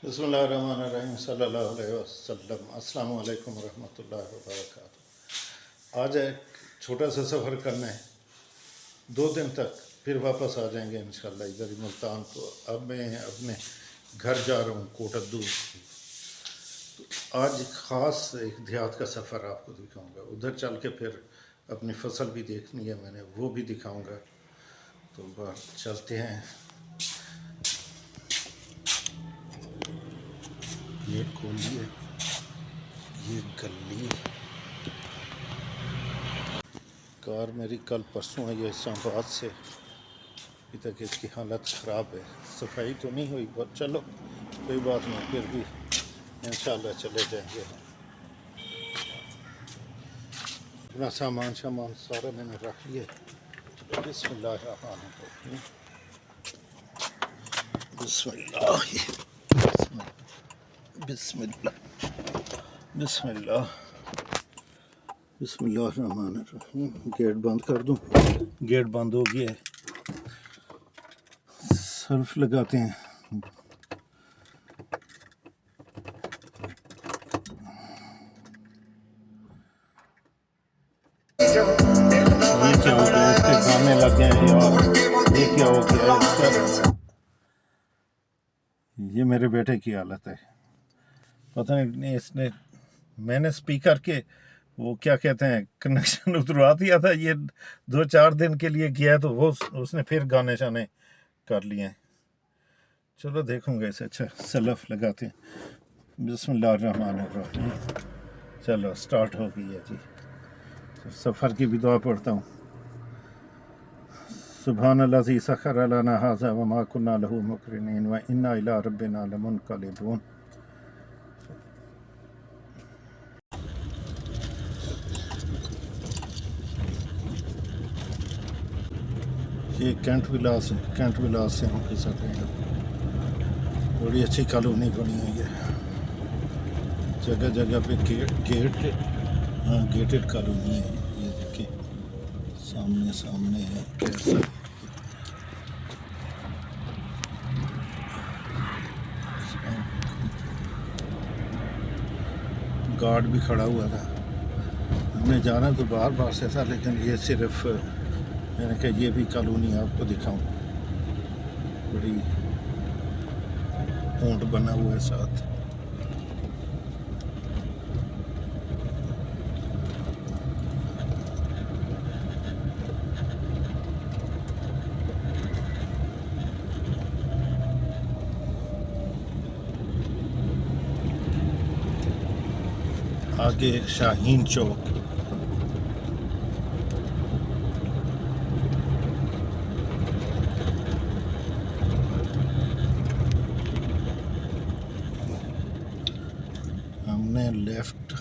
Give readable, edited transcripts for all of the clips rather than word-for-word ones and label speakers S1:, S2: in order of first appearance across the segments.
S1: बिस्मिल्लाहिर्रहमानिर्रहीम सल्लल्लाहु अलैहि वसल्लम। अस्सलामु अलैकुम रहमतुल्लाहि व बरकातुहू। आज एक छोटा सा सफ़र करना है, 2 दिन तक, फिर वापस आ जाएंगे इंशाल्लाह इधर ही मुल्तान। तो अब मैं अपने घर जा रहा हूँ कोटद्दू। तो आज ख़ास एक देहात का सफ़र आपको दिखाऊंगा। उधर चल के फिर अपनी फसल भी देखनी है मैंने, वो भी दिखाऊंगा। तो बाहर चलते हैं। ये खोलिए, ये गली। कार मेरी कल परसों आई है इस्लामाबाद से, अभी तक इसकी हालत ख़राब है। सफाई तो नहीं हुई पर चलो कोई बात नहीं, फिर भी इंशाल्लाह चले जाएंगे। अपना सामान सारा मैंने रख लिया। बिस्मिल्लाहिर्रहमानिर्रहीम। बिस्मिल्लाह बिस्मिल्लाह बिस्मिल्लाह बिस्मिल्लाहिर्रहमानिर्रहीम। गेट बंद कर दूं? गेट बंद हो गया है। सर्फ लगाते हैं। ये क्या हो गया? इसके गाने लग गए हैं यार। ये क्या हो गया? ये मेरे बेटे की हालत है। पता नहीं इसने, मैंने स्पीकर के वो क्या कहते हैं कनेक्शन उतरवा दिया था। ये 2-4 दिन के लिए किया तो वो उसने फिर गाने शाने कर लिए हैं। चलो देखूंगा इसे। अच्छा सलफ लगाते हैं। बिस्मिल्लाहिर्रहमानिर्रहीम। चलो स्टार्ट हो गई है जी। तो सफ़र की भी दुआ पढ़ता हूँ। सुब्हानल्लाज़ी सख़्खर लना हाज़ा व मा कुन्ना लहू मुक़रिनीन व इन्ना इला रब्बिना लमुनक़लिबून। ये कैंट विलास है। कैंट विलास से हम गुजर रहे हैं। बड़ी अच्छी कॉलोनी बनी हुई है। जगह जगह पे गेट हाँ गेटेड कॉलोनी है। ये देखिए सामने सामने है कैसा। गार्ड भी खड़ा हुआ था। हमने जाना तो बाहर से था, लेकिन ये सिर्फ मैंने कहा ये भी कॉलोनी आपको दिखाऊं। बड़ी ऊंट बना हुआ है साथ। आगे शाहीन चौक। हमने लेफ्ट।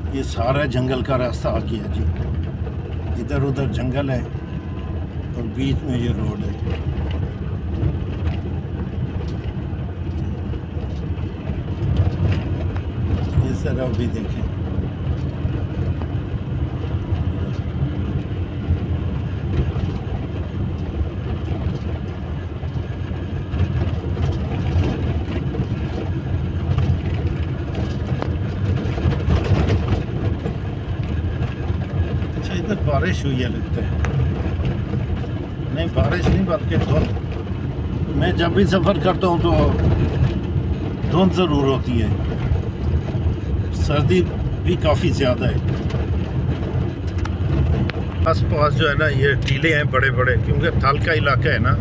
S1: ये सारा जंगल का रास्ता आ गया जी। इधर उधर जंगल है और बीच में ये रोड है। इस तरफ भी देखें। इधर बारिश हुई है लगता है। नहीं बारिश नहीं बल्कि धुंध। मैं जब भी सफ़र करता हूँ तो धुंध ज़रूर होती है। सर्दी भी काफ़ी ज़्यादा है। आस पास जो है ना ये टीले हैं बड़े बड़े, क्योंकि थल का इलाका है ना।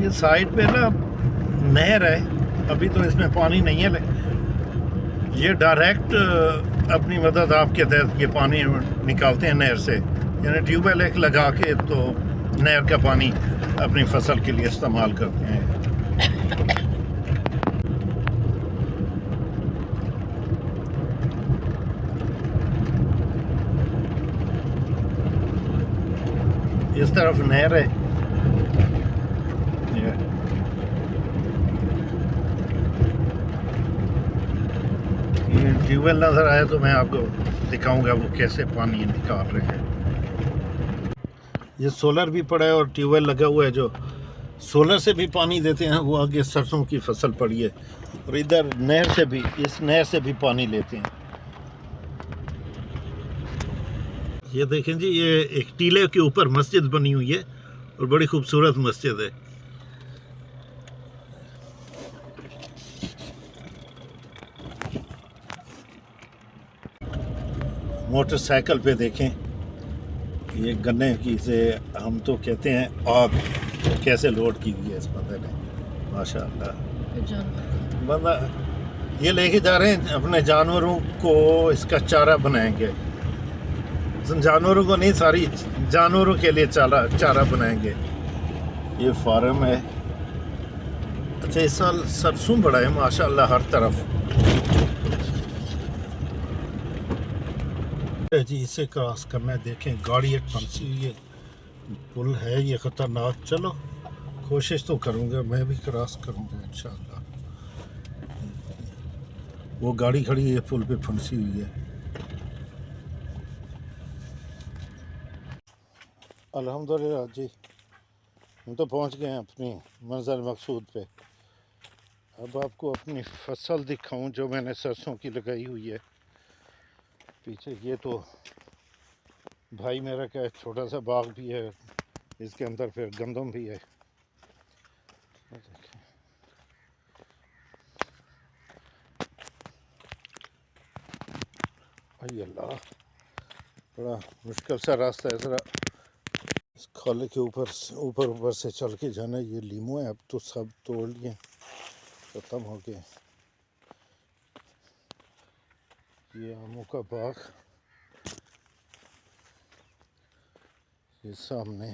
S1: ये साइड पे ना नहर है, अभी तो इसमें पानी नहीं है। ये डायरेक्ट अपनी मदद आपके तहत ये पानी निकालते हैं नहर से, यानी ट्यूबवेल एक लगा के तो नहर का पानी अपनी फसल के लिए इस्तेमाल करते हैं। इस तरफ नहर है। ये ट्यूबवेल नज़र आया तो मैं आपको दिखाऊंगा वो कैसे पानी निकाल रहे हैं। ये सोलर भी पड़ा है और ट्यूबवेल लगा हुआ है जो सोलर से भी पानी देते हैं। वो आगे सरसों की फसल पड़ी है और इधर नहर से भी, इस नहर से भी पानी लेते हैं। ये देखें जी, ये एक टीले के ऊपर मस्जिद बनी हुई है और बड़ी खूबसूरत मस्जिद है। मोटरसाइकिल पे देखें, ये गन्ने की से हम तो कहते हैं आग, कैसे लोड की हुई है इस बंदे ने, माशाल्लाह। बंदा ये लेके जा रहे हैं अपने जानवरों को, इसका चारा बनाएंगे। जानवरों को नहीं, सारी जानवरों के लिए चारा बनाएंगे। ये फार्म है। अच्छा, इस साल सरसों बड़ा है माशाल्लाह हर तरफ। जी इसे क्रॉस करना है, देखें गाड़ी एक फंसी हुई है, पुल है ये ख़तरनाक। चलो कोशिश तो करूँगा, मैं भी क्रॉस करूँगा इंशाल्लाह। वो गाड़ी खड़ी है पुल पे फंसी हुई है। अल्हम्दुलिल्लाह जी, हम तो पहुंच गए हैं अपनी मंज़िल मकसूद पे। अब आपको अपनी फसल दिखाऊं जो मैंने सरसों की लगाई हुई है पीछे। ये तो भाई मेरा का छोटा सा बाग भी है, इसके अंदर फिर गंदम भी है। अल्लाह, बड़ा मुश्किल सा रास्ता है। ज़रा इस खाले के ऊपर से चल के जाना। ये लीमू है, अब तो सब तोड़ लिए, ख़त्म हो गए। ये आमों का बाग, ये सामने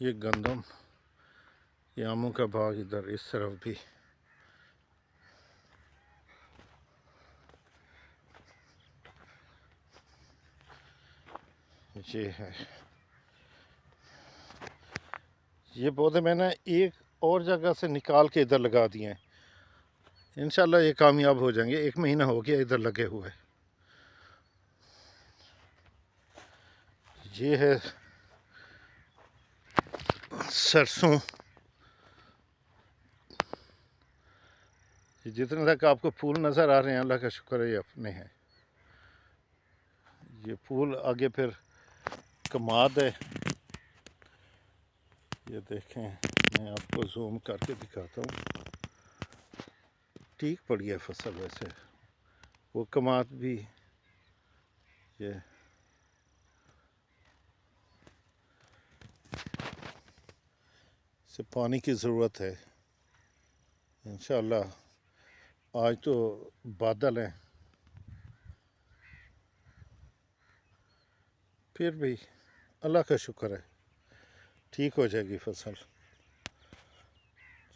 S1: ये गंदम, ये आमों का बाग इधर इस तरफ भी। ये है, ये पौधे मैंने एक और जगह से निकाल के इधर लगा दिए हैं। इंशाल्लाह ये कामयाब हो जाएंगे। 1 महीना हो गया इधर लगे हुए। ये है सरसों। जितने तक आपको फूल नज़र आ रहे हैं, अल्लाह का शुक्र है ये अपने हैं। ये फूल आगे फिर कमाद है। ये देखें, मैं आपको जूम करके दिखाता हूँ। ठीक पड़ी है फसल वैसे, वो कमाद भी। ये से पानी की ज़रूरत है। इंशाल्लाह आज तो बादल हैं, फिर भी अल्लाह का शुक्र है ठीक हो जाएगी फसल।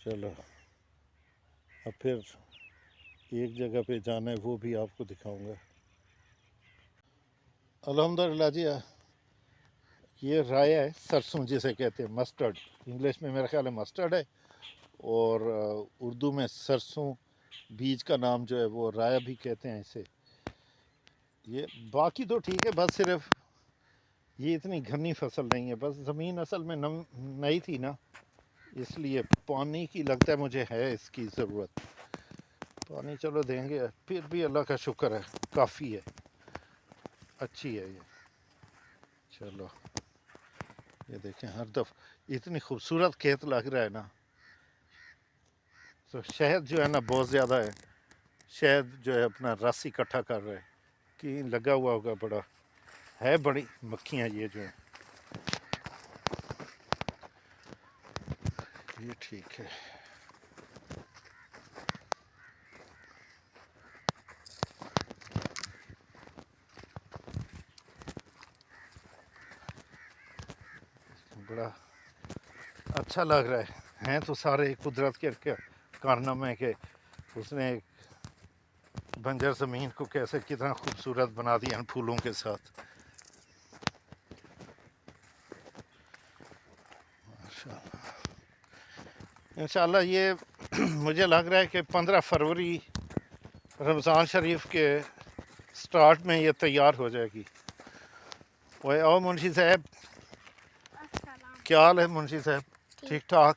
S1: चलो अब फिर एक जगह पे जाना है, वो भी आपको दिखाऊंगा। अल्हम्दुलिल्लाह जी, ये राय है, सरसों जिसे कहते हैं, मस्टर्ड इंग्लिश में मेरा ख्याल है मस्टर्ड है, और उर्दू में सरसों बीज का नाम जो है वो राया भी कहते हैं इसे। ये बाकी तो ठीक है, बस सिर्फ ये इतनी घनी फसल नहीं है। बस ज़मीन असल में नई थी ना, इसलिए पानी की लगता है मुझे है इसकी ज़रूरत। पानी चलो देंगे, फिर भी अल्लाह का शुक्र है काफ़ी है, अच्छी है ये। चलो ये देखें, हर दफ़ा इतनी खूबसूरत खेत लग रहा है ना। तो शहद जो है ना बहुत ज़्यादा है, शायद जो है अपना रस इकट्ठा कर रहे हैं कि लगा हुआ होगा। बड़ा है, बड़ी मक्खियाँ ये जो है। ये ठीक है। बड़ा अच्छा लग रहा है तो सारे कुदरत के कारनामे के उसने बंजर ज़मीन को कैसे कितना खूबसूरत बना दिया फूलों के साथ। इंशाल्लाह ये मुझे लग रहा है कि 15 फरवरी रमज़ान शरीफ के स्टार्ट में ये तैयार हो जाएगी। ओए आओ मुंशी साहब, क्या हाल है मुंशी साहब? ठीक ठाक।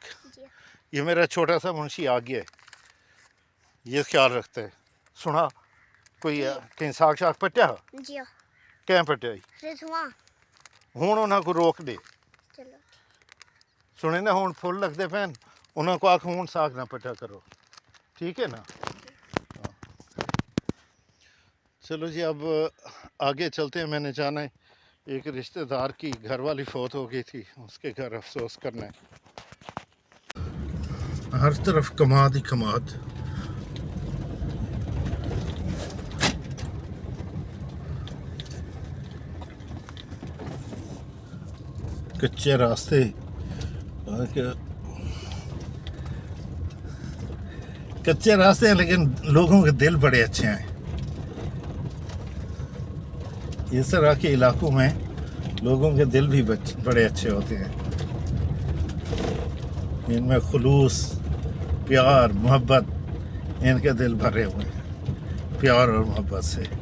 S1: ये मेरा छोटा सा मुंशी आ गया है, ये ख्याल रखते है। सुना कोई कहीं साग शाग पट्टिया क्या पट्टिया हूँ उन्होंने को रोक दे। सुने ना हूँ फुल लगते पैन उन्होंने को आख हूँ साग ना पट्टिया करो, ठीक है ना। चलो जी अब आगे चलते हैं। मैंने जाना है एक रिश्तेदार की घरवाली फौत हो गई थी, उसके घर अफसोस करना है। हर तरफ कमाद ही कमाद। कच्चे रास्ते, कच्चे रास्ते हैं लेकिन लोगों के दिल बड़े अच्छे हैं। इस तरह के इलाकों में लोगों के दिल भी बड़े अच्छे होते हैं। इनमें खुलूस, प्यार, मोहब्बत, इनके दिल भरे हुए हैं प्यार और मोहब्बत से।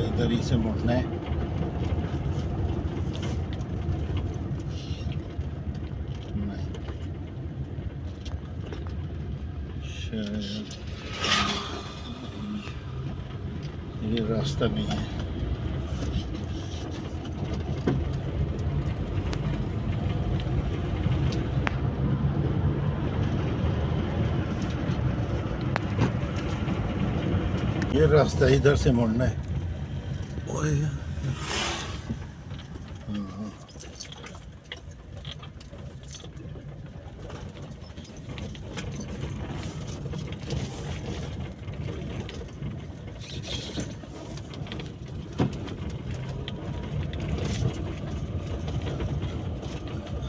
S1: इधर ही से मुड़ना है। शायद ये रास्ता नहीं है। ये रास्ता इधर से मुड़ना है।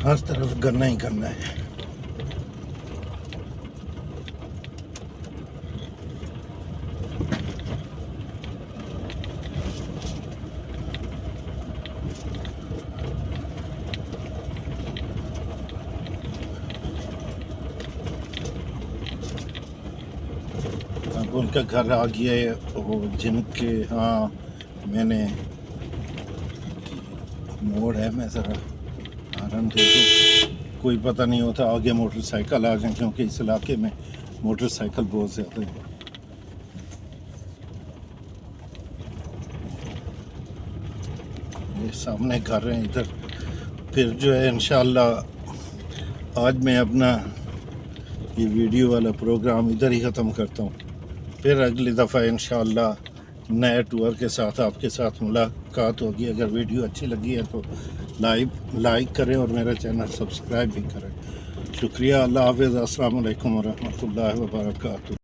S1: हर तरफ गन्ना ही गन्ना है। अब उनका घर आ गया है वो जिनके, हाँ मैंने मोड़ है, मैं ज़रा आराम दे दूँ। कोई पता नहीं होता आगे मोटरसाइकिल आ जाए, क्योंकि इस इलाके में मोटरसाइकिल बहुत ज़्यादा है। ये सामने घर हैं इधर। फिर जो है इंशाअल्लाह आज मैं अपना ये वीडियो वाला प्रोग्राम इधर ही ख़त्म करता हूँ। फिर अगली दफ़ा इंशाअल्लाह नए टूर के साथ आपके साथ मुलाकात होगी। अगर वीडियो अच्छी लगी है तो लाइक करें और मेरा चैनल सब्सक्राइब भी करें। शुक्रिया। अल्लाह हाफ़िज़। अस्सलाम वालेकुम व रहमतुल्लाहि व बरकातुहू।